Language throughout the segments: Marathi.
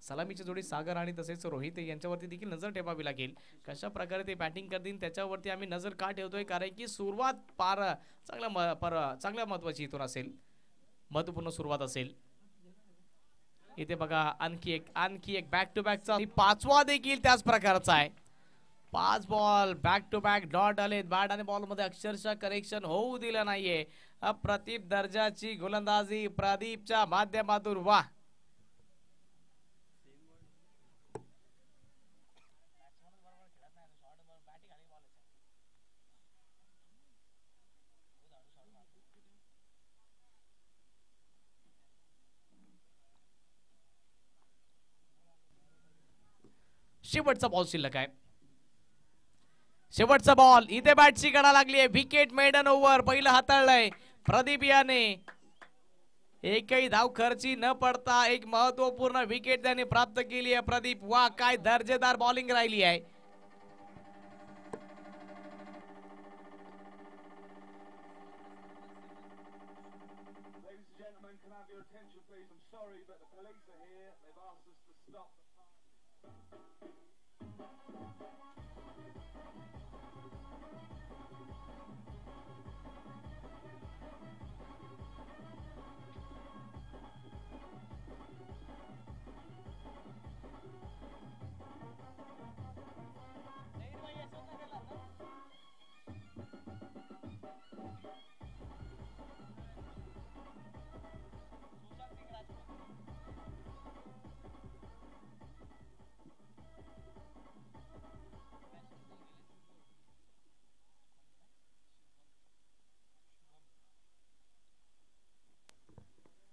सलामीची जोडी सागर आणि तसेच रोहित यांच्यावरती देखील नजर ठेवावी लागेल. कशा प्रकारे ते बॅटिंग करतील त्याच्यावरती आम्ही नजर का ठेवतोय, कारण की सुरुवात चांगल्या महत्वाची इथून असेल, महत्वपूर्ण सुरुवात असेल. इथे बघा आणखी एक बॅक टू बॅकचा पाचवा देखील त्याच प्रकारचा आहे. 5 ball back to back dot आले. बॅट आणि बॉल मध्ये अक्षरशः करेक्शन होऊ दिलं नाहीये. अप्रतिम दर्जाची गोलंदाजी प्रदीपच्या माध्यमातून. वा, शेवटचा बॉल शिल्लक आहे. शेवटचा बॉल. इथे बॅटची गडा लागली आहे. विकेट मेडन ओव्हर पहिलं हाताळलंय प्रदीप याने. एकही धाव खर्ची न पडता एक महत्वपूर्ण विकेट त्याने प्राप्त केली आहे प्रदीप. वा, काय दर्जेदार बॉलिंग राहिली आहे.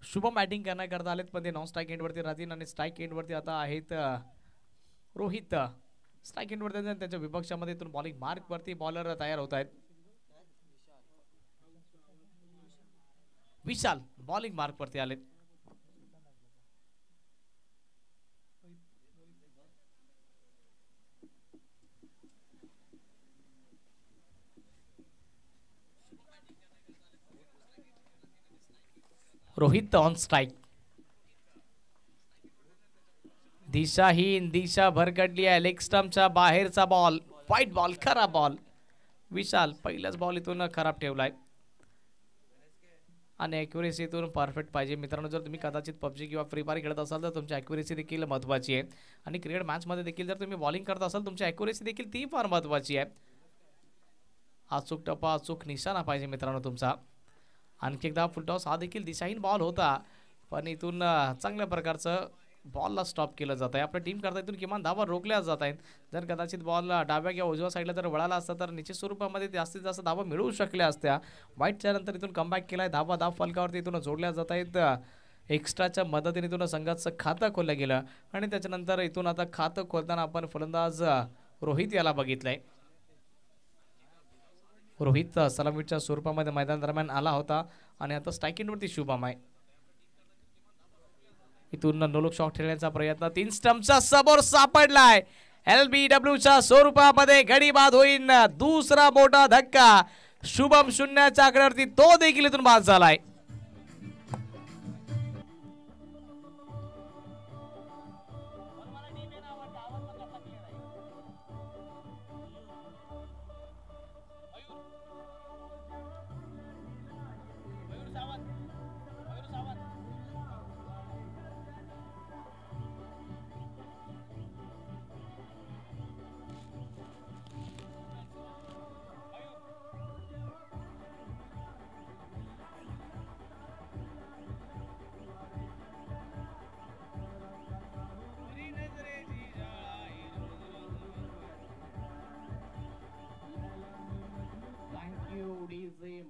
शुभम बॅटिंग करण्याकरता आलेत, पण ते नॉन स्ट्राईक एंडवरती राहतील आणि स्ट्राईक एंडवरती आता आहेत रोहित. स्ट्राईक एंडवरती त्यांच्या विपक्षामध्ये इथून बॉलिंग मार्क वरती बॉलर तयार होत आहेत. विशाल बॉलिंग मार्क वरती आलेत. Rohit on strike. दिशाहीन, दिशा भरकटली आहे. लेग स्टंपच्या बाहेरचा बॉल, वाईट बॉल, खराब बॉल. विशाल पहिलाच बॉल इथून खराब ठेवलाय आणि ॲक्युरेसी इथून परफेक्ट पाहिजे. मित्रांनो, जर तुम्ही कदाचित पबजी किंवा फ्री फायर खेळत असाल तर तुमची ॲक्युरेसी देखील महत्त्वाची आहे. आणि क्रिकेट मॅचमध्ये देखील जर तुम्ही बॉलिंग करत असाल तुमची ॲक्युरेसी देखील ती फार महत्त्वाची आहे. अचूक टप्पा, अचूक निशाणा पाहिजे मित्रांनो तुमचा. आणखी एकदा फुलटॉस. हा देखील दिशाहीन बॉल होता, पण इथून चांगल्या प्रकारचं बॉलला स्टॉप केलं जात आहे. आपल्या टीम करता इथून किमान धावा रोखल्या जात आहेत. जर कदाचित बॉल डाव्या किंवा उजव्या साईडला जर वळाला असता तर निश्चित स्वरूपामध्ये जास्तीत जास्त धावा मिळवू शकल्या असत्या. वाईटच्या नंतर इथून कमबॅक केलाय. धाव फलकावरती इथून जोडल्या जात आहेत. एक्स्ट्राच्या मदतीने इथून संघाचं खातं खोललं गेलं आणि त्याच्यानंतर इथून आता खातं खोलताना आपण फलंदाज रोहित याला बघितलंय. रोहित सलामीच्या स्वरूपामध्ये मैदान दरम्यान आला होता आणि आता स्ट्राईक एंडवरती शुभम आहे. इथून नोलुक शॉट खेळण्याचा प्रयत्न 3 स्टंपच्या समोर सापडलाय. LBWच्या स्वरूपामध्ये गडी बाद होईल. दुसरा मोठा धक्का. शुभम शून्याच्या आकड्यावरती तो देखील इथून बाद झालाय.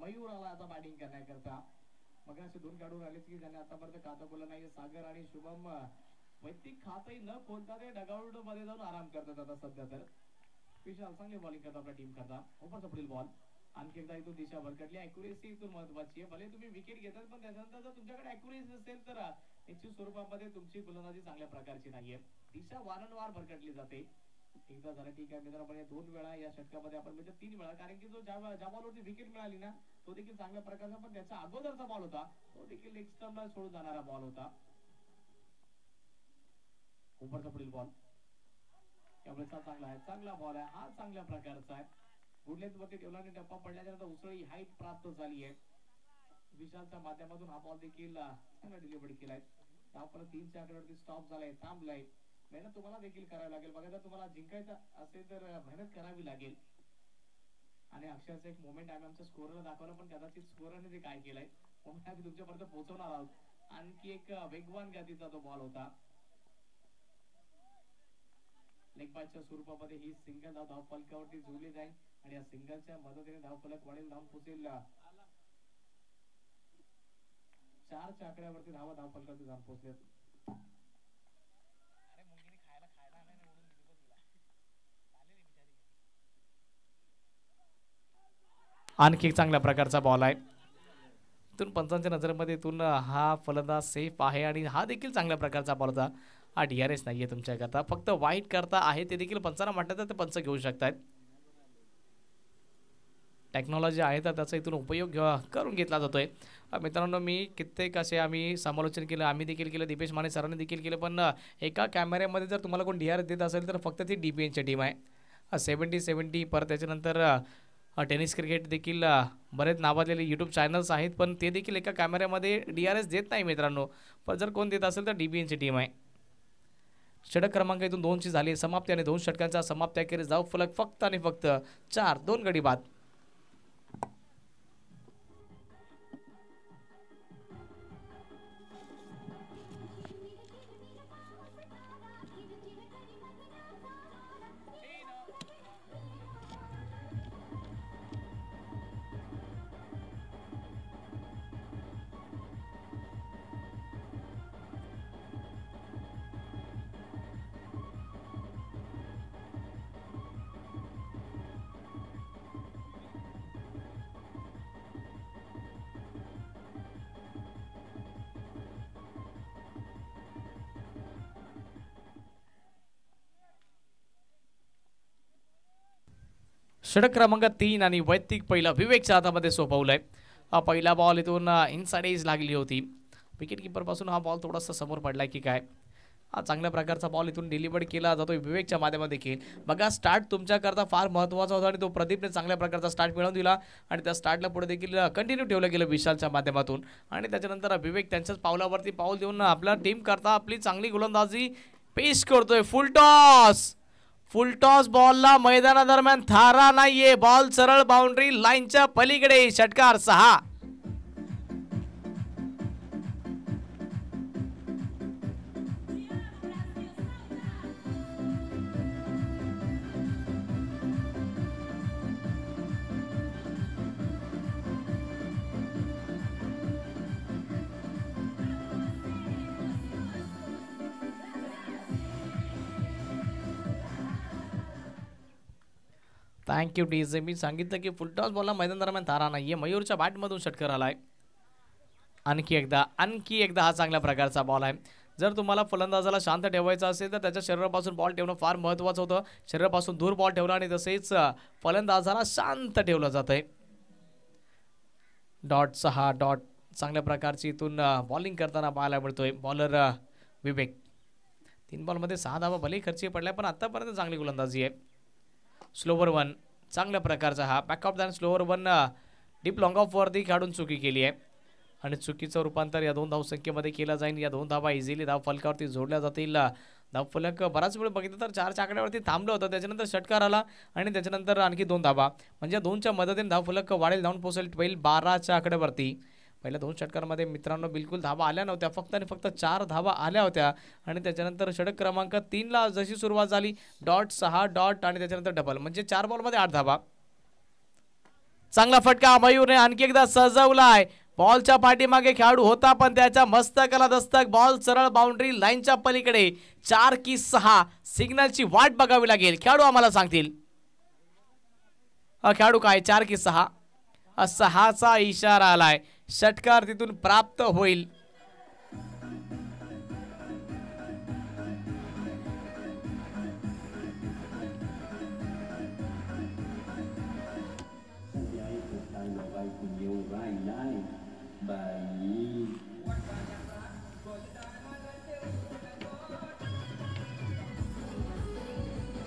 मयूर आला आता बॅटिंग करण्याकरता. मग असे 2 खेळाडू राहिलेत की ज्यांनी आतापर्यंत खातं खोललं नाही. सागर आणि शुभम वैयक्तिक खातही न खोलता ते डगआउट मध्ये जाऊन आराम करतात आता सध्या. तर विशाल चांगली बॉलिंग करतात आपल्या टीम करता. ओपनचा पुढील बॉल. आणखी एकदा इथून दिशा भरकटली. ॲक्युरेसी इथून महत्वाची आहे. भले तुम्ही विकेट घेतात पण त्याच्यानंतर जर तुमच्याकडे ॲक्युरेसी नसेल तर निश्चित स्वरूपामध्ये तुमची गोलंदाजी चांगल्या प्रकारची नाहीये. दिशा वारंवार भरकटली जाते. एकदा झालं ठीक आहे मित्रांनो, 2 वेळा या षटकामध्ये आपण म्हणजे 3 वेळा, कारण की जो ज्या बॉलवरती विकेट मिळाली ना तो देखील चांगल्या प्रकारचा, पण त्याचा अगोदरचा बॉल होता तो देखील लेग स्टंपला सोडून जाणारा बॉल होता. उपरचा पुढील बॉल त्यावेळेचा चांगला आहे, चांगला बॉल आहे हा, चांगल्या प्रकारचा आहे. गुड लेंथ वरती ठेवला आणि टप्पा पडल्यानंतर उसळी हाईट प्राप्त झाली आहे. विशालच्या माध्यमातून हा बॉल देखील चांगला डिलिव्हरी केलाय. धावफलक 3च्या आकड्यावरती स्टॉप झालाय, थांबलाय. मेहनत तुम्हाला देखील करावी लागेल बघा, जर तुम्हाला जिंकायचं असेल तर मेहनत करावी लागेल. आणि अक्षरशः एक मोमेंट आम्ही आमच्या स्कोरला दाखवलं, पण कदाचित स्कोरने ते काय केलंय मोमेंट आम्ही तुमच्यापर्यंत पोहोचवणार आहोत. आणखी एक वेगवान गतीचा तो बॉल होता. लेग पासच्या स्वरूपामध्ये ही सिंगल धाव फलकावरती जोडली जाईल आणि या सिंगलच्या मदतीने धाव फलक वाढेल, धाव पोहोचेल 4च्या आकड्यावरती धाव फलकावरती जाऊन पोहोचले. आणखी एक चांगल्या प्रकारचा बॉल आहे. इथून पंचांच्या नजरेमध्ये इथून हा फलंदाज सेफ आहे आणि हा देखील चांगल्या प्रकारचा बॉल होता. हा DRS नाही आहे तुमच्याकरता, फक्त वाईट करता आहे ते देखील पंचांना म्हटलं तर ते पंच घेऊ शकतात. टेक्नॉलॉजी आहे तर त्याचा इथून उपयोग करून घेतला जातोय. मित्रांनो मी कित्येक असे आम्ही समालोचन केलं, आम्ही देखील केलं, दीपेश माने सरांनी देखील केलं, पण एका कॅमेऱ्यामध्ये जर तुम्हाला कोण DRS देत असेल तर फक्त ती DPNची टीम आहे. 70-70 परत त्याच्यानंतर टेनिस क्रिकेट देखील बरेच नावाजलेले यूट्यूब चॅनल्स आहेत, पण ते देखील एका कॅमेऱ्यामध्ये DRS देत नाही मित्रांनो. पण जर कोण देत असेल तर DPNची टीम आहे. षटक क्रमांक इथून 2ची झाली समाप्ती आणि 2 षटकांचा समाप्ती अखेरीस धाव फलक फक्त आणि फक्त 4, 2 गडी बाद. षटक क्रमांक 3 आणि वैयक्तिक पहिला विवेकच्या हातामध्ये सोपवलाय. हा पहिला बॉल इथून इनसाइड एज लागली होती. विकेट किपर पासून हा बॉल थोडासा समोर पडलाय की काय. हा चांगल्या प्रकारचा बॉल इथून डिलिव्हर केला जातोय विवेकच्या माध्यमातून देखील. बघा स्टार्ट तुमच्याकरता फार महत्त्वाचा होता आणि तो प्रदीपने चांगल्या प्रकारचा स्टार्ट मिळवून दिला आणि त्या स्टार्टला पुढे देखील कंटिन्यू ठेवलं गेलं विशालच्या माध्यमातून. आणि त्याच्यानंतर विवेक त्यांच्याच पावलावरती पाऊल देऊन आपला टीम करता आपली चांगली गोलंदाजी पेश करतोय. फुल टॉस बॉलला मैदानादरम्यान थारा नाहीये, बॉल सरळ बाउंड्री लाईनच्या पलीकडे. षटकार 6. Thank you DJ. मी सांगितलं की फुलटॉस बॉलला मैदान दरम्यान थारा नाहीये. मयूरच्या बॅटमधून षटकार आलाय. आणखी एकदा हा चांगल्या प्रकारचा बॉल आहे. जर तुम्हाला फलंदाजाला शांत ठेवायचं असेल तर त्याच्या शरीरापासून बॉल ठेवणं फार महत्त्वाचं होतं. शरीरापासून दूर बॉल ठेवला आणि तसेच फलंदाजाला शांत ठेवलं जातंय. डॉट चांगल्या प्रकारची इथून बॉलिंग करताना पाहायला मिळतोय बॉलर विवेक. 3 बॉलमध्ये 6 धावा भले खर्ची पडल्या, पण आतापर्यंत चांगली गोलंदाजी आहे. स्लोवर 1 चांगल्या प्रकारचा हा backup than slower 1 deep long of वरती काढून चुकी केली आहे आणि चुकीचं रूपांतर या 2 धावसंख्येमध्ये केलं जाईल. या 2 धावा इझिली धाव फलकावरती जोडल्या जातील. धाव फलक बराच वेळ बघितलं तर 4च्या आकड्यावरती थांबलं होतं, त्याच्यानंतर षटकार आला आणि त्याच्यानंतर आणखी 2 धावा, म्हणजे 2च्या मदतीने धाव फलक वाढेल, धावून पोहोचेल 12च्या आकड्यावरती. पहिल्या 2 षटकांमध्ये मित्रांनो बिलकुल धावा आल्या नव्हत्या, फक्त आणि फक्त 4 धावा आल्या होत्या आणि त्याच्यानंतर षटक क्रमांक 3ला जशी सुरुवात झाली 6 आणि त्याच्यानंतर डबल, म्हणजे 4 बॉलमध्ये 8 धावा. चांगला फटका मयूरने आणखी एकदा सजवलाय. बॉलच्या पाठीमागे खेळाडू होता पण त्याच्या मस्तकाला दस्तक. बॉल सरळ बाउंड्री लाईनच्या पलीकडे. 4 की 6 सिग्नलची वाट बघावी लागेल. खेळाडू आम्हाला सांगतील खेळाडू काय 4 की 6. 6चा इशारा आलाय. षटकार तिथून प्राप्त होईल.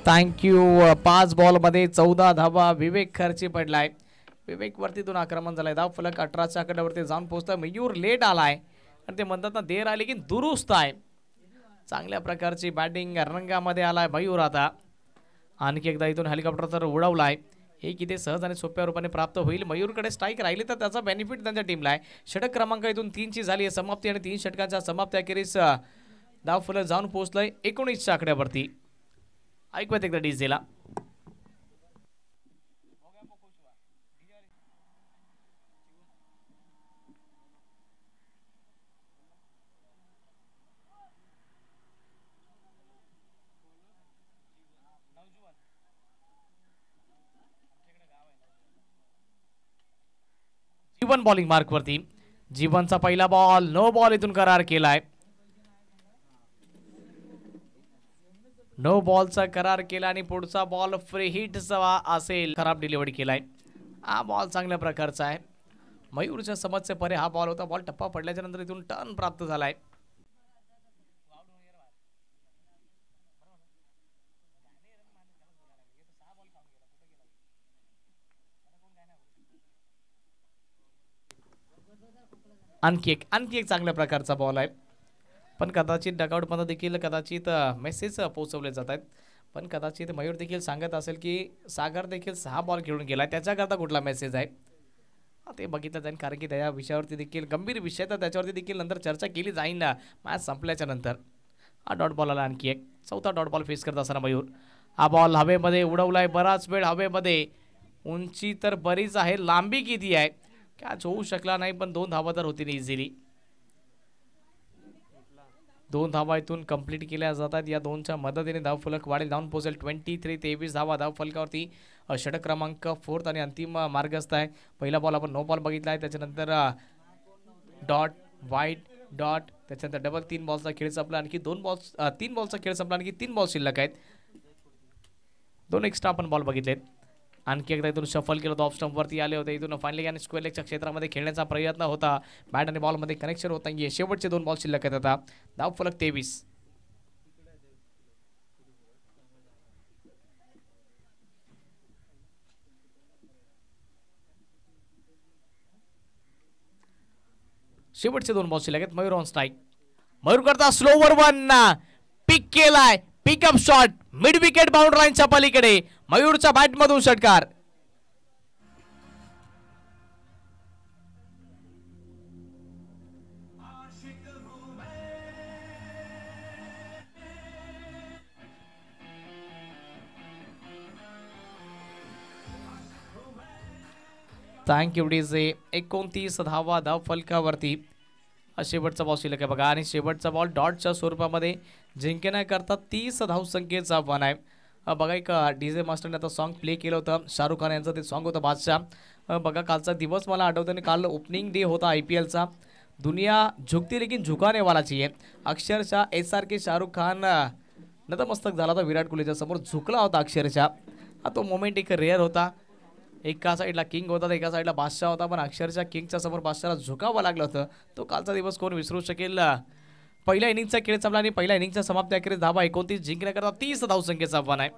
थँक्यू. 5 बॉलमध्ये 14 धावा विवेक खर्ची पडलाय. विवेक वरतीतून आक्रमण झालंय. धाव फलक 18च्या आकड्यावरती जाऊन पोहोचतोय. मयूर लेट आलाय आणि ते म्हणतात ना देर आली की दुरुस्त आहे. चांगल्या प्रकारची बॅटिंग रंगामध्ये आलाय मयूर. आता आणखी एकदा इथून हेलिकॉप्टर तर उडवलाय. हे किती सहज आणि सोप्या रूपाने प्राप्त होईल. मयूरकडे स्ट्राईक राहिली तर त्याचा बेनिफिट त्यांच्या टीमला आहे. षटक क्रमांक इथून 3ची झाली आहे समाप्ती आणि 3 षटकांच्या समाप्ती अखेरीस धाव फलक जाऊन पोहोचलंय 19च्या आकड्यावरती. ऐकूयात एकदा डीजेला. जीवन बॉलिंग मार्क वरती. जीवनचा पहिला बॉल नो बॉल इथून करार केलाय. नो बॉलचा करार केला आणि पुढचा बॉल फ्री हिटचा असेल. खराब डिलिव्हरी केलाय. हा बॉल चांगल्या प्रकारचा आहे. मयूरच्या समजचे परे हा बॉल होता. बॉल टप्पा पडल्याच्या नंतर इथून टर्न प्राप्त झालाय. आणखी एक चांगल्या प्रकारचा बॉल आहे. पण कदाचित डगआउटमध्ये देखील कदाचित मेसेज पोहोचवले जात आहेत. पण कदाचित मयूर देखील सांगत असेल की सागर देखील 6 बॉल खेळून गेलाय. त्याच्याकरता कुठला मेसेज आहे ते बघितलं जाईल. कारण की त्या विषयावरती देखील गंभीर विषय तर त्याच्यावरती देखील नंतर चर्चा केली जाईल ना मॅच संपल्याच्या नंतर. हा डॉट बॉल आला. आणखी एक चौथा डॉट बॉल फेस करत असताना मयूर. हा बॉल हवेमध्ये उडवलाय. बराच वेळ हवेमध्ये. उंची तर बरीच आहे. लांबी किती आहे कॅच होऊ शकला नाही. पण 2 धावा तर होतील इझिली. 2 धावा इथून कंप्लीट केल्या जातात. या 2च्या मदतीने धाव फलक वाढेल. धावून पोहोचेल 23 धावा धाव फलकावरती. षटक क्रमांक 4 आणि अंतिम मार्गस्थ आहे. पहिला बॉल आपण नो बॉल बघितला आहे. त्याच्यानंतर डॉट वाईट डॉट. त्याच्यानंतर डबल 3 बॉलचा खेळ संपला. आणखी 3 बॉलचा खेळ संपला. आणखी 3 बॉल शिल्लक आहेत. 2 एक्स्ट्रा आपण बॉल बघितलेत. आणखी एकदा इथून शफल केलं तर ऑफ स्टंप वरती आले होते. इथून फायनली आणि स्क्वेअर लेगच्या क्षेत्रामध्ये खेळण्याचा प्रयत्न होता. बॅट आणि बॉलमध्ये कनेक्शन होत नाहीये. शेवटचे 2 बॉल शिल्लक आहेत. आता धाव फलक 23. शेवटचे 2 बॉल शिल्लक आहेत. Mayur on strike. मयूर करता स्लोवर 1 पिक केलाय. Pickup shot mid wicket boundary लाईनच्या पलीकडे. मयूरच्या बॅटमधून षटकार. Thank you DJ. 29 धावा धाव फलकावरती. शेवटचा बॉल शिल्लक आहे बघा. आणि शेवटचा बॉल डॉटच्या स्वरूपामध्ये जिंकण्याकरता 30 धावसंख्येचं आव्हान आहे. बघा एक डीजे मास्टरने आता सॉन्ग प्ले केलं होतं. शाहरुख खान यांचं ते सॉन्ग होतं बादशाह. बघा कालचा दिवस मला आठवतं आणि काल ओपनिंग डे होता IPLचा. दुनिया झुकती लेकिन झुकाने वाला चाहिए. अक्षरशः SRK शाहरुख खान नतमस्तक झाला होता विराट कोहलीच्या समोर. झुकला होता अक्षरशः. तो मोमेंट एक रेअर होता. एका साईडला किंग होता तर एका साईडला बादशाह होता. पण अक्षरशः किंगच्या समोर बादशाहला झुकावं लागलं होतं. तो कालचा दिवस कोण विसरू शकेल. पहिल्या इनिंगचा खेळ संपला आणि पहिल्या इनिंगच्या समाप्ती अखेरीस धावा 29 जिंकण्याकरता 30 धावसंख्येचं आव्हान आहे.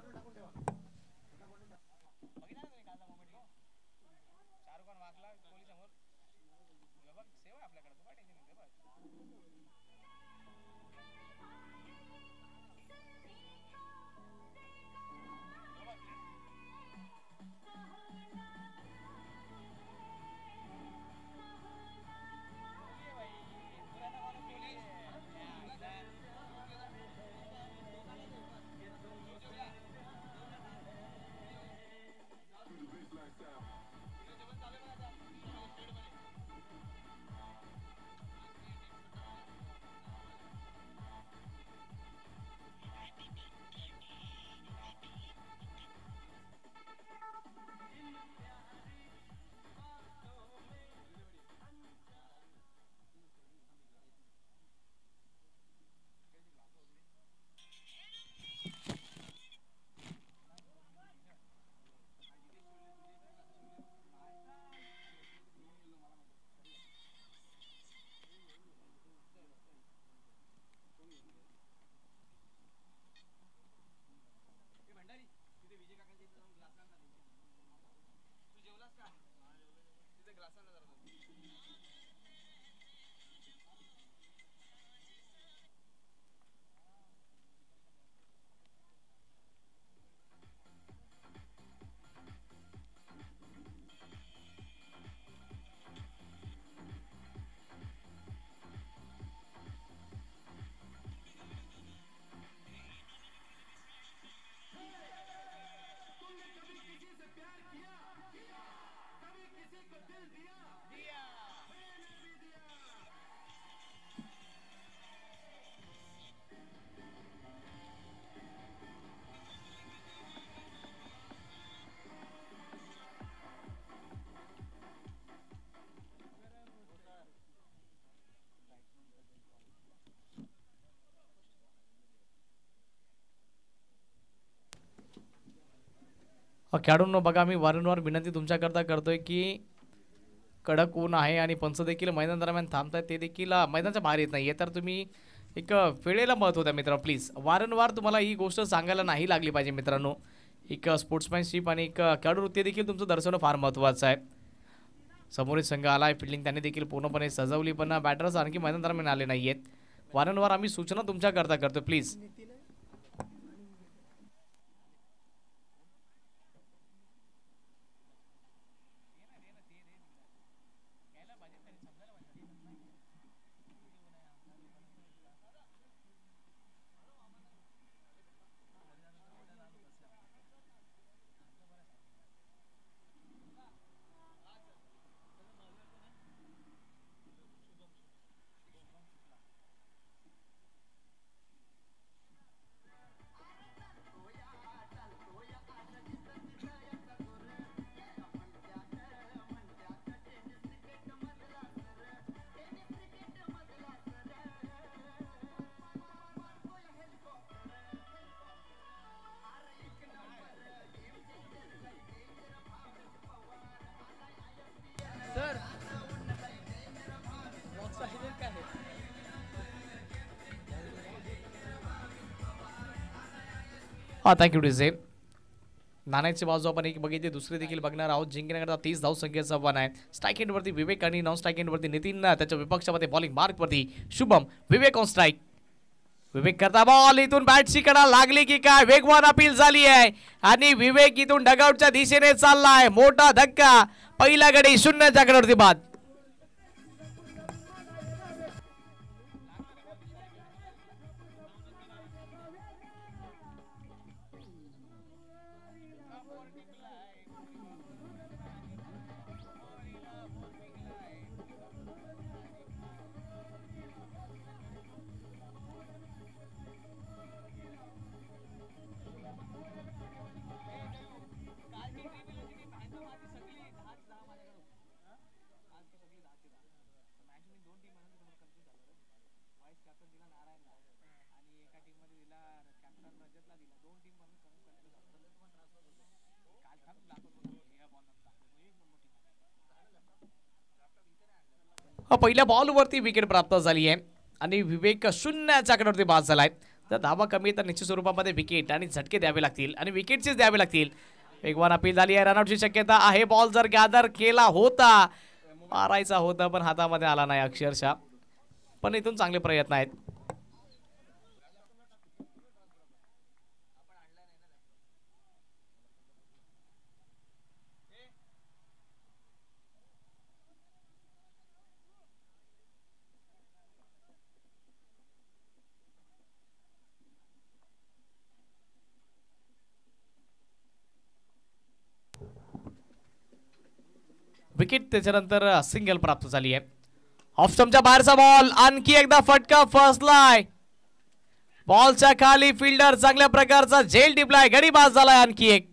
खेळाडूंनो बघा, मी वारंवार विनंती तुमच्याकरता करतोय की कडक ऊन आहे आणि पंच देखील मैदान दरम्यान थांबतायत, ते देखील मैदानाच्या बाहेर येत नाहीये. तर तुम्ही एक वेळेला महत्त्व द्या मित्रांनो, प्लीज. वारंवार तुम्हाला ही गोष्ट सांगायला नाही लागली पाहिजे मित्रांनो. एक स्पोर्ट्समॅनशिप आणि एक खेळाडू वृत्ती देखील तुमचं दर्शवणं फार महत्त्वाचं आहे. समोरील संघ आलाय, फिल्डिंग त्यांनी देखील पूर्णपणे सजवली, पण बॅटर्स आणखी मैदान दरम्यान आले नाहीयेत. वारंवार आम्ही सूचना तुमच्याकरता करतो, प्लीज. Thank you DJ. नाण्याची बाजू आपण एक बघितली, दुसरी देखील बघणार आहोत. जिंकण्याकरता 30 धाव संख्येचा आव्हान आहे. स्ट्राईक एंडवरती विवेक आणि नॉन स्ट्राईक एंडवरती नितीन. त्याच्या विपक्षामध्ये बॉलिंग मार्कवरती शुभम. Vivek on strike. विवेक करता बॉल, इथून बॅटची कडा लागली की काय, वेगवान अपील झाली आहे आणि विवेक इथून डगआउटच्या दिशेने चाललाय. मोठा धक्का, पहिला गडी 0च्या आकड्यावरती बाद. पहिल्या बॉलवरती विकेट प्राप्त झाली आहे आणि विवेक 0च्या आकड्यावरती बाद झालाय. जर धावा कमी तर निश्चित स्वरूपामध्ये विकेट आणि झटके द्यावे लागतील आणि विकेटचेच द्यावे लागतील. वेगवान अपील झाली आहे, रनआउटची शक्यता आहे. बॉल जर गॅदर केला होता, मारायचा होता, पण हातामध्ये आला नाही अक्षरशः. पण इथून चांगले प्रयत्न आहेत. विकेट, त्याच्यानंतर सिंगल प्राप्त झाली आहे. ऑफ स्टंपच्या बाहेरचा बॉल, आणखी एकदा फटका फसलाय. बॉलच्या खाली फिल्डर चांगल्या प्रकारचा झेल टिपलाय, गडी बाद झालाय आणखी एक.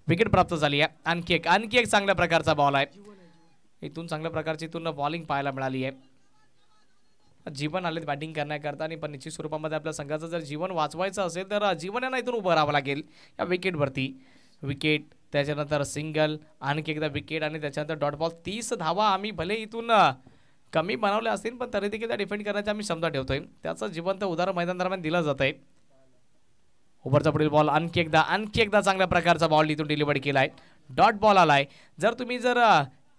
विकेट प्राप्त झाली आहे. आणखी एक चांगल्या प्रकारचा बॉल आहे. इथून चांगल्या प्रकारची इथून बॉलिंग पाहायला मिळाली आहे. जीवन आले बॅटिंग करण्याकरता आणि पण निश्चित स्वरूपामध्ये आपल्या संघाचं जर जीवन वाचवायचं असेल तर जीवन यांना इथून उभं राहावं लागेल या विकेटवरती. विकेट त्याच्यानंतर सिंगल आणखी एकदा विकेट आणि त्याच्यानंतर डॉट बॉल. 30 धावा आम्ही भले इथून कमी बनवल्या असतील पण तरी देखील त्या डिफेंड करण्याची आम्ही क्षमता ठेवतोय. त्याचं जिवंत उदाहरण मैदान दरम्यान दिलं जात आहे. ओव्हरचा पुढील बॉल आणखी एकदा चांगल्या प्रकारचा बॉल इथून डिलिव्हर केलाय. डॉट बॉल आलाय. जर तुम्ही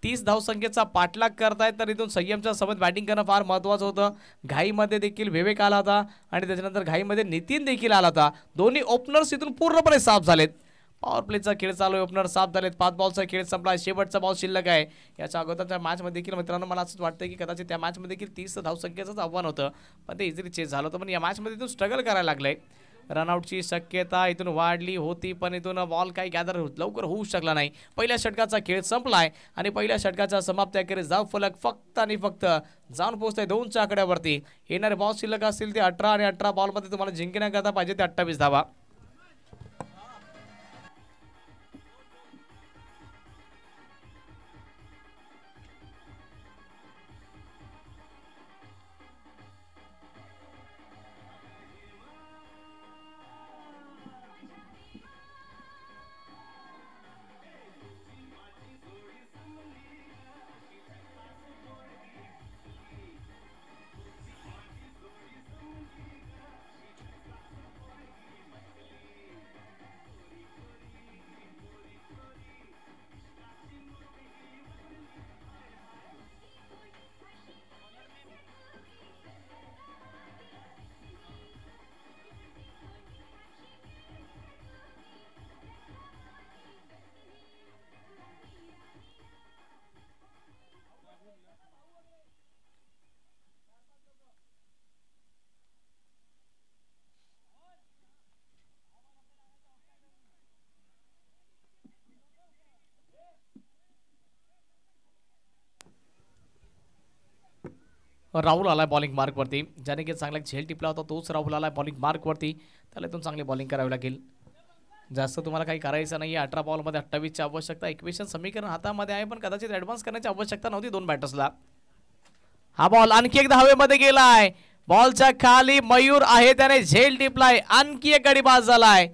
30 धावसंख्येचा पाठलाग करताय तर इथून संयमच्या सोबत बॅटिंग करणं फार महत्त्वाचं होतं. घाईमध्ये देखील विवेक आला होता आणि त्याच्यानंतर घाईमध्ये नितीन देखील आला होता. दोन्ही ओपनर्स इथून पूर्णपणे साफ झालेत. पॉवर प्लेचा खेळ चालू आहे. ओपनर साफ झालेत. 5 बॉलचा खेळ संपला. शेवटचा बॉल शिल्लक आहे. याच्या अगोदरच्या मॅचमध्ये देखील मित्रांनो मला असंच वाटतं की कदाचित त्या मॅचमध्ये देखील 30 धावसंख्येचंच आव्हान होतं पण ते इझिली चेस झालं होतं. पण या मॅचमध्ये इथून स्ट्रगल करायला लागलंय. रनआउटची शक्यता इथून वाढली होती पण इथून बॉल काही गॅदर लवकर होऊ शकला नाही. पहिल्या षटकाचा खेळ संपलाय आणि पहिल्या षटकाच्या समाप्तीअखेरीस धाव फलक फक्त आणि फक्त जाऊन पोहोचतोय 2च्या आकड्यावरती. येणारे बॉल शिल्लक असतील ते 18 आणि 18 बॉलमध्ये तुम्हाला जिंकण्याकरता पाहिजे ते 28 धावा. राहुल आलाय बॉलिंग मार्कवरती. ज्याने की चांगला झेल टिपला होता तोच राहुल आलाय बॉलिंग मार्कवरती. त्याला इथून चांगली बॉलिंग करावी लागेल. जास्त तुम्हाला काही करायचं नाही. 18 बॉलमध्ये 28ची आवश्यकता. इक्वेशन समीकरण हातामध्ये आहे पण कदाचित ॲडव्हान्स करण्याची आवश्यकता नव्हती 2 बॅटर्सला. हा बॉल आणखी एकदा हवेमध्ये गेलाय. बॉलच्या खाली मयूर आहे त्याने झेल टिपलाय. आणखी एक गडी बाद झालाय.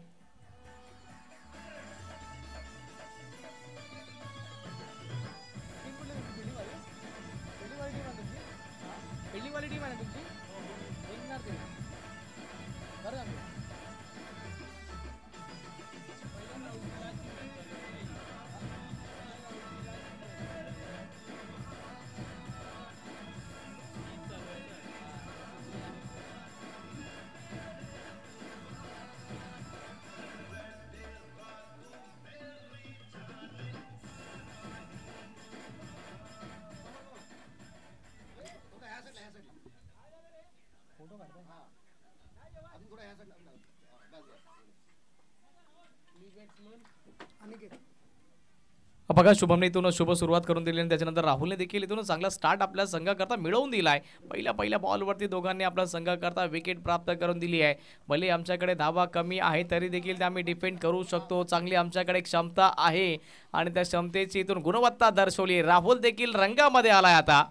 बघा शुभमने इथून शुभ सुरुवात करून दिली आणि त्याच्यानंतर राहुलने देखील इथून चांगला स्टार्ट आपल्या संघाकरता मिळवून दिलाय. पहिल्या बॉलवरती दोघांनी आपल्या संघाकरता विकेट प्राप्त करून दिली आहे. भले आमच्याकडे धावा कमी आहे तरी देखील आम्ही डिफेंड करू शकतो. चांगली आमच्याकडे क्षमता आहे आणि त्या क्षमतेची इथून गुणवत्ता दर्शवली. राहुल देखील रंगामध्ये आलाय. आता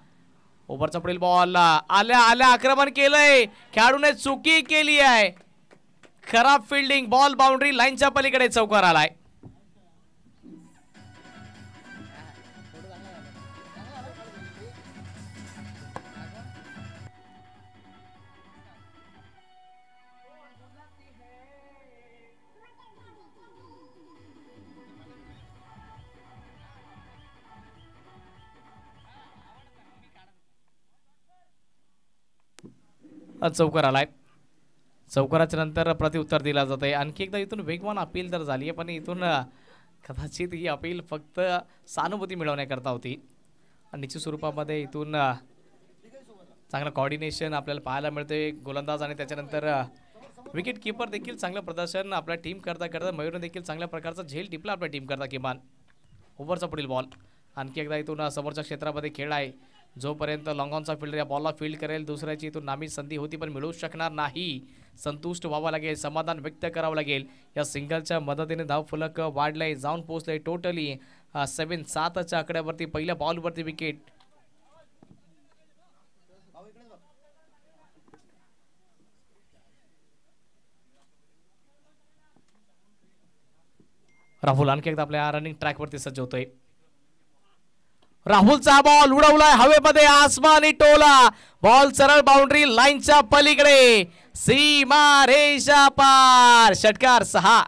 ओव्हरचा पुढील बॉल आल्या आक्रमण केलंय. खेळाडूने चुकी केली आहे. खराब फिल्डिंग. बॉल बाउंड्री लाईनच्या पलीकडे चौकार आलाय. चौकार आलाय. चौकाराच्या नंतर प्रत्युत्तर दिला जात आहे. आणखी एकदा इथून वेगवान अपील तर झाली आहे पण इथून कदाचित ही अपील फक्त सहानुभूती मिळवण्याकरता होती. निश्चित स्वरूपामध्ये इथून चांगलं कॉर्डिनेशन आपल्याला पाहायला मिळते. गोलंदाज आणि त्याच्यानंतर विकेट कीपर देखील चांगलं प्रदर्शन आपल्या टीम करता मयूरने देखील चांगल्या प्रकारचा झेल टिपला आपल्या टीम करता. किमान ओव्हरचा पुढील बॉल आणखी एकदा इथून समोरच्या क्षेत्रामध्ये खेळ आहे. जोपर्यंत लॉंगॉनचा फिल्डर या बॉलला फील्ड करेल दुसऱ्याची इथून नामी संधी होती पण मिळू शकणार नाही. संतुष्ट व्हावं लागेल, समाधान व्यक्त करावं लागेल. या सिंगलच्या मदतीने धावफलक वाढलंय, जाऊन पोहोचलंय टोटली 7-7च्या आकड्यावरती. पहिल्या बॉलवरती विकेट. राहुल आणखी एकदा आपल्या रनिंग ट्रॅकवरती सज्ज होतोय. राहुलचा बॉल उडवलाय हवेमध्ये, आसमानी टोला. बॉल सरळ बाउंड्री लाईनच्या पलीकडे, सीमा रेषा पार. षटकार 6.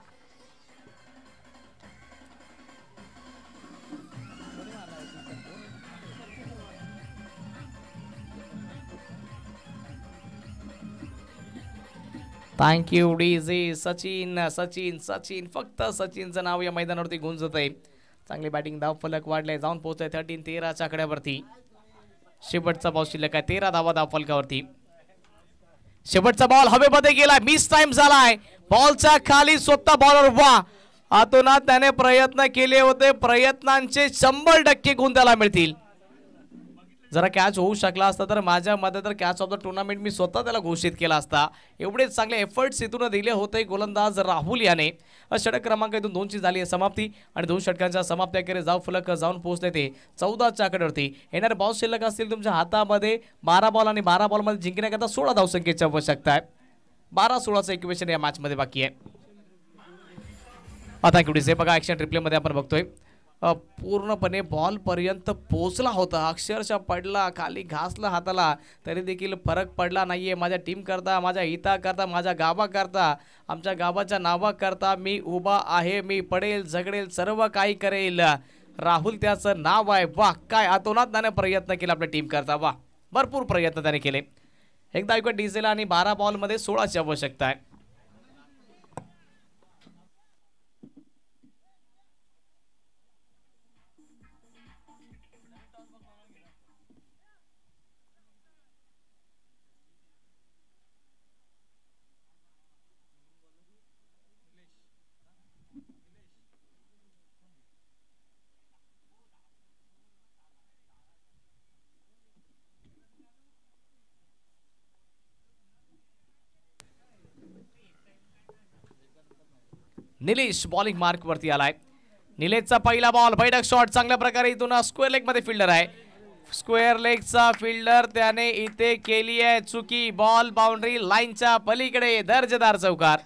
Thank you DJ. सचिन सचिन सचिन, फक्त सचिनचं नाव या मैदानावरती गुंजत आहे. चांगली बॅटिंग, धाव फलक वाढले, जाऊन पोहोचले 13-13च्या आकड्यावरती. शेवटचा बॉल शिल्लक आहे, 13 धावा धाव फलकावरती. शेवटचा बॉल हवेमध्ये गेलाय, मिस टाइम झालाय. बॉलच्या खाली स्वतः बॉलर वा आतोनात त्याने प्रयत्न केले होते, प्रयत्नांचे 100% गुण त्याला मिळतील. जरा कॅच होऊ शकला असता तर माझ्या मते तर कॅच ऑफ द टुर्नामेंट मी स्वतः त्याला घोषित केला असता. एवढे चांगले एफर्ट्स इथून दिले होते गोलंदाज राहुल याने. षटक क्रमांक इथून 2ची झाली आहे समाप्ती आणि 2 षटकांच्या समाप्त्याखेरीज धाव फलक जाऊन पोहोचले ते 14च्या आकड्यावरती. येणारे बॉल शिल्लक असतील तुमच्या हातामध्ये 12 बॉल आणि 12 बॉलमध्ये जिंकण्याकरता 16 धावसंख्येची आवश्यकता आहे. 12-16चं इक्वेशन या मॅच मध्ये बाकी आहे. आता किवडीचे बघा ऍक्शन रिप्ले मध्ये आपण बघतोय पूर्णपणे बॉल पर्यंत पोहोचला होता, अक्षरशः पडला, खाली घासला हाताला, तरी देखील फरक पडला नाहीये. माझ्या टीम करता, माझ्या हिता करता, माझ्या गावा करता, आमच्या गावाच्या नावा करता मी उभा आहे. मी पडेल, झगडेल, सर्व काही करेल. राहुल त्याचं नाव आहे. वाह, काय आतोनात त्याने प्रयत्न केला आपल्या टीम करता. वाह, भरपूर प्रयत्न त्याने केले. एकदा विकेट डिझेल आणि 12 बॉलमध्ये 16ची आवश्यकता आहे. निलेश बॉलिंग मार्क वरती आलाय. निलेशचा पहिला बॉल, बैठक शॉट, चांगल्या प्रकारे इथून स्क्वेअर लेग मध्ये फिल्डर आहे. स्क्वेअर लेगचा फिल्डर त्याने इथे केली आहे चुकी. बॉल बाउंड्री लाईनच्या पलीकडे, दर्जेदार चौकार.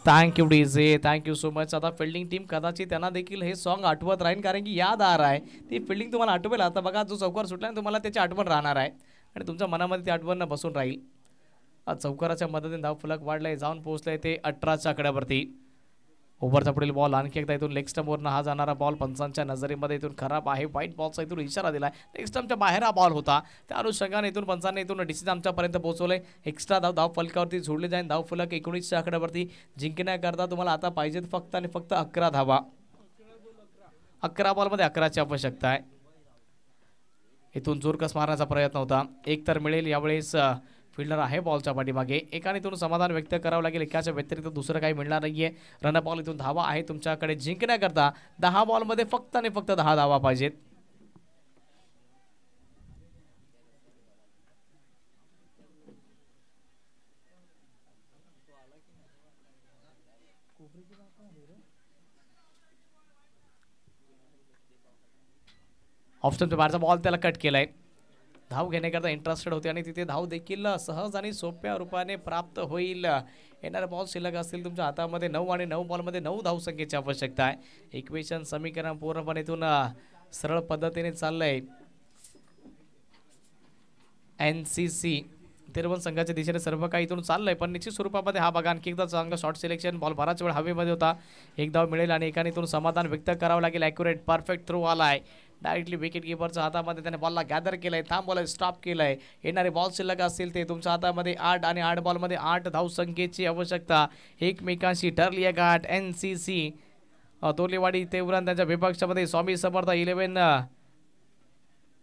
Thank you DJ, thank you so much. आता फिल्डिंग टीम कदाचित त्यांना देखील हे सॉन्ग आठवत राहील, कारण की याद आ रहा है. ती फिल्डिंग तुम्हाला आठवेल. आता बघा जो चौकार सुटला तुम्हाला त्याची आठवण राहणार आहे आणि तुमच्या मनामध्ये ती आठवण बसून राहील. चौकाराच्या मदतीने धाव फलक वाढलाय, जाऊन पोहोचलाय ते 18च्या आकड्यावरती. ओव्हरचा पुढील बॉल आणखी एकदा इथून लेग स्टंपवरनं हा जाणारा बॉल पंचांच्या नजरेमध्ये इथून खराब आहे. व्हाईट बॉलचा इथून इशारा दिलाय. लेग स्टंपच्या बाहेर हा बॉल होता, त्या अनुषंगाने इथून पंचांनी इथून डिसिजन आमच्यापर्यंत पोहोचवलंय. एक्स्ट्रा धाव फलकावरती जोडले जाईल. धाव फलक 19च्या आकड्यावरती. जिंकण्याकरता तुम्हाला आता पाहिजेत फक्त आणि फक्त 11 धावा. 11 बॉलमध्ये 11ची आवश्यकता आहे. इथून जोरकस मारण्याचा प्रयत्न होता, एक तर मिळेल. यावेळेस फिल्डर आहे बॉलच्या पाठीमागे. एकाने इथून समाधान व्यक्त करावं लागेल, एकाच्या व्यतिरिक्त दुसरं काही मिळणार नाहीये. रन बॉल इथून धावा आहे तुमच्याकडे. जिंकण्याकरता 10 बॉलमध्ये फक्त आणि फक्त 10 धावा पाहिजेत. ऑप्शनच्या बाहेरचा बॉल त्याला कट केलाय. धाव घेण्याकरता इंटरेस्टेड होते आणि तिथे धाव देखील सहज आणि सोप्या रूपाने प्राप्त होईल. येणारे बॉल शिल्लक असतील तुमच्या हातामध्ये 9 आणि 9 बॉलमध्ये 9 धावसंख्येची आवश्यकता आहे. इक्वेशन समीकरण पूर्णपणे इथून सरळ पद्धतीने चाललंय. NCC तिरवण संघाच्या दिशेने सर्व काही इथून चाललंय, पण निश्चित स्वरूपामध्ये हा बघा आणखी एकदा चांगला शॉर्ट सिलेक्शन. बॉल बराच वेळ हवेमध्ये होता, एक धाव मिळेल आणि एकाने इथून समाधान व्यक्त करावं लागेल. ॲक्युरेट परफेक्ट थ्रो आलाय. डायरेक्टली विकेट किपरच्या हातामध्ये त्याने बॉलला गॅदर केलंय, थांबवलंय, स्टॉप केलंय. येणारे बॉल शिल्लक असतील ते तुमच्या हातामध्ये 8 आणि 8 बॉलमध्ये 8 धावसंख्येची आवश्यकता. एकमेकांशी ठरली आहे गाठ. NCC तोलेवाडी तेवरण त्यांच्या विपक्षामध्ये स्वामी समर्थ 11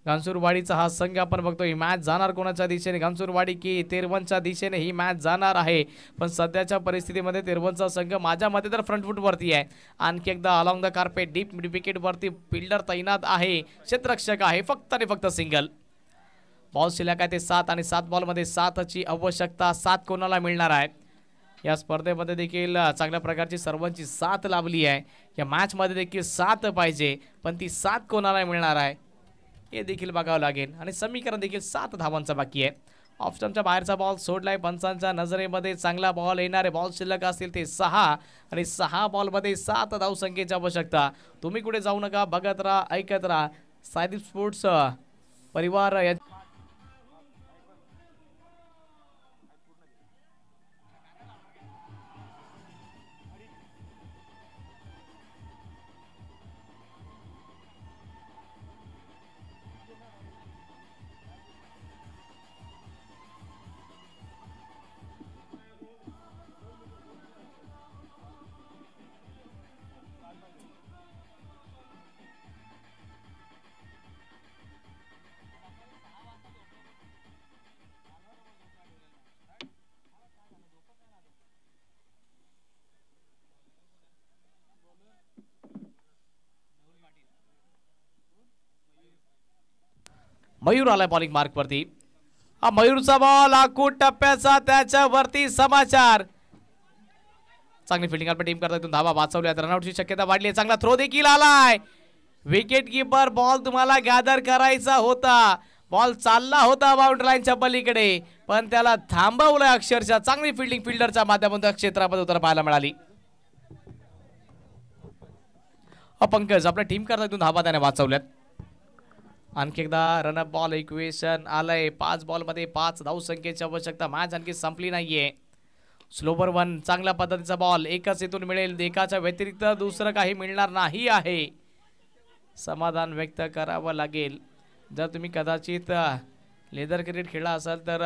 घनसुरवाडीचा हा संघ आपण बघतो. ही मॅच जाणार कोणाच्या दिशेने, घनसुरवाडी की तेरवनच्या दिशेने ही मॅच जाणार आहे. पण सध्याच्या परिस्थितीमध्ये तेरवनचा संघ माझ्या मते तर फ्रंट फूट वरती आहे. आणखी एकदा along the carpet deep wicket वरती फिल्डर तैनात आहे, क्षेत्ररक्षक आहे, फक्त आणि फक्त सिंगल. बॉल शिल्लक आहे ते 7 आणि 7 बॉलमध्ये 7ची आवश्यकता. 7 कोणाला मिळणार आहे या स्पर्धेमध्ये देखील चांगल्या प्रकारची सर्वांची साथ लाभली आहे. या मॅच मध्ये देखील 7 पाहिजे, पण ती 7 कोणाला मिळणार आहे हे देखील बघावं लागेल. आणि समीकरण देखील 7 धावांचा बाकी आहे. ऑफ स्टंपच्या बाहेरचा बॉल सोडलाय पंचांच्या नजरेमध्ये. चांगला बॉल येणारे बॉल शिल्लक असतील ते 6 आणि 6 बॉलमध्ये 7 धावसंख्येची आवश्यकता. तुम्ही कुठे जाऊ नका, बघत राहा, ऐकत राहा. सायदीप स्पोर्ट्स परिवार मयूर आलाय बॉलिंग मार्क वरती. हा मयूरचा बॉल आखूट टप्प्याचा, त्याच्यावरती समाचार. चांगली फिल्डिंग आपण टीम करता, धावा वाचवल्या, रनआउटची शक्यता वाढली आहे. चांगला थ्रो देखील आलाय. विकेट किपर बॉल तुम्हाला गॅदर करायचा होता, बॉल चालला होता बाउंड्री लाईनच्या पलीकडे, पण त्याला थांबवलंय अक्षरशः. चांगली फिल्डिंग फिल्डरच्या माध्यमातून क्षेत्रामध्ये उतर पाहायला मिळाली. पंकज आपल्या टीम करता धावा त्याने वाचवल्यात. आणखी एकदा रनअप बॉल इक्वेशन आलंय. 5 बॉलमध्ये 5 धावसंख्येची आवश्यकता. मॅच आणखी संपली नाहीये. स्लोवर 1 चांगल्या पद्धतीचा बॉल एकच इथून मिळेल, एकाच्या व्यतिरिक्त दुसरं काही मिळणार नाही आहे. समाधान व्यक्त करावं लागेल. जर तुम्ही कदाचित लेदर क्रिकेट खेळला असाल तर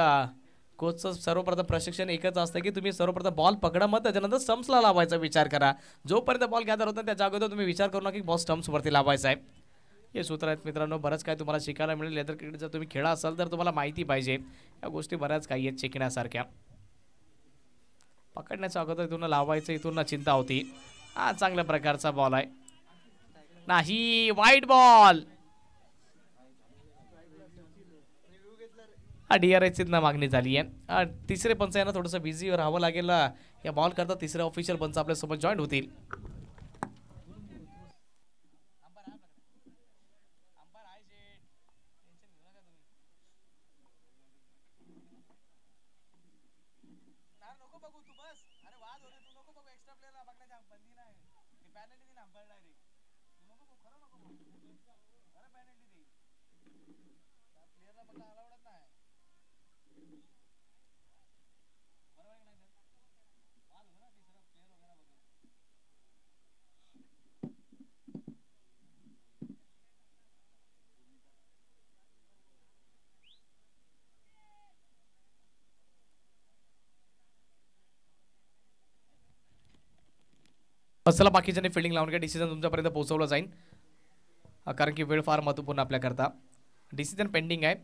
कोचचं सर्वप्रथम प्रशिक्षण एकच असतं की तुम्ही सर्वप्रथम बॉल पकडा, मग त्याच्यानंतर स्टम्प्सला लावायचा विचार करा. जोपर्यंत बॉल गॅदर होता त्याच्या अगोदर तुम्ही विचार करू नका की बॉल स्टम्प्सवरती लावायचा आहे. हे सूत्र आहेत मित्रांनो. बरंच काय तुम्हाला शिकायला मिळेल. लेदर क्रिकेट जर तुम्ही खेळा असाल तर तुम्हाला माहिती पाहिजे. या गोष्टी बऱ्याच काही आहेत शिकण्यासारख्या. पकडण्याच्या अगोदर इथून लावायचं, इथून चिंता होती. हा चांगल्या प्रकारचा बॉल आहे, नाही वाईट बॉल. DRS मागणी झाली आहे. तिसरे पंच यांना थोडंसं बिझी राहावं लागेल. या बॉल करता तिसरे ऑफिशियल पंच आपल्यासोबत जॉईन होतील. चला बाकीच्यांनी फिल्डिंग लावून घ्या. डिसिजन तुमच्यापर्यंत पोहोचवलं जाईल, कारण की वेळ फार महत्त्वपूर्ण आपल्याकरता. डिसिजन पेंडिंग आहे.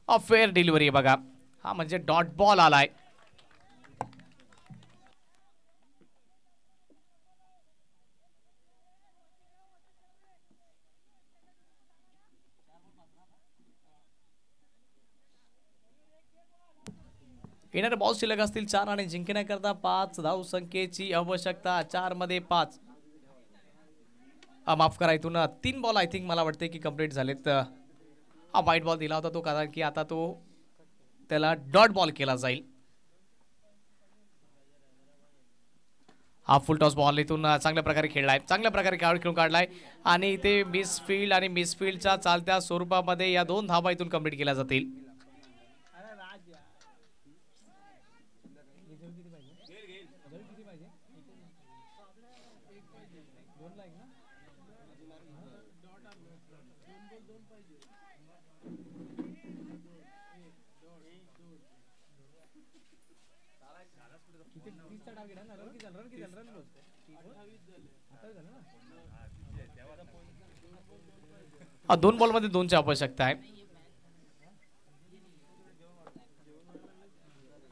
फेअर डिलिव्हरी बघा, हा म्हणजे डॉट बॉल आलाय. येणारे बॉल शिल्लक असतील 4 आणि जिंकण्याकरता 5 धावसंख्येची आवश्यकता. 4 मध्ये 5, माफ करा, इथून 3 बॉल आय थिंक मला वाटते की कंप्लीट झालेत. हा वाईट बॉल दिला होता तो, कारण की आता तो त्याला डॉट बॉल केला जाईल. हा फुल टॉस बॉल इथून चांगल्या प्रकारे खेळलाय, चांगल्या प्रकारे खेळून काढलाय. आणि इथे मिसफील्ड आणि मिसफील्डच्या चालत्या स्वरूपामध्ये या 2 धावा इथून कंप्लीट केल्या जातील. दोन बॉलमध्ये 2ची आवश्यकता आहे.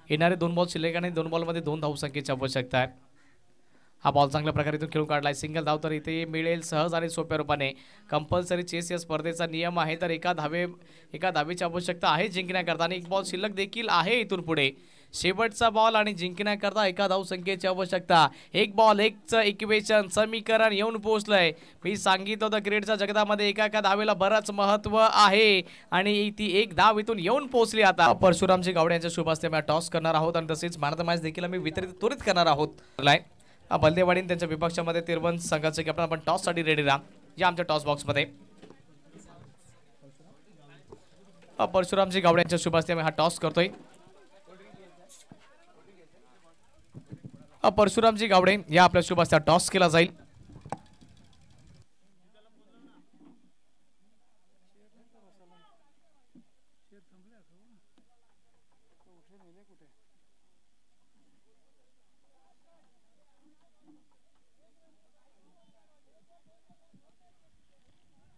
येणारे 2 बॉल शिल्लक आणि 2 बॉलमध्ये 2 धावसंख्येची आवश्यकता आहे. हा बॉल चांगल्या प्रकारे इथून खेळून काढलाय. सिंगल धाव तर इथे मिळेल सहज आणि सोप्या रूपाने. कंपल्सरी चेस या स्पर्धेचा नियम आहे. तर एका धावेची आवश्यकता आहे जिंकण्याकरता आणि एक बॉल शिल्लक देखील आहे इथून पुढे. शेवटचा बॉल आणि जिंकण्याकरता एका धावसंख्येची आवश्यकता. एक बॉल एकचं इक्वेशन समीकरण येऊन पोहोचलंय. मी सांगितलं होतं क्रिकेटच्या जगतामध्ये एका धावेला बरंच महत्व आहे आणि ती एक धाव इथून येऊन पोहोचली. आता परशुरामजी गावडे यांच्या शुभ हस्ते टॉस करणार आहोत आणि तसेच मॅन ऑफ द मॅच देखील आम्ही त्वरित करणार आहोत. बलदेवाडी त्यांच्या विपक्षामध्ये तिरवंत संघाचे कॅप्टन. आपण टॉस साठी रेडी राहा. या आमच्या टॉस बॉक्स मध्ये परशुरामजी गावडे यांच्या शुभ हस्ते हा टॉस करतोय. परशुरामजी गावडे या आपल्या शुभ हस्ते टॉस केला जाईल.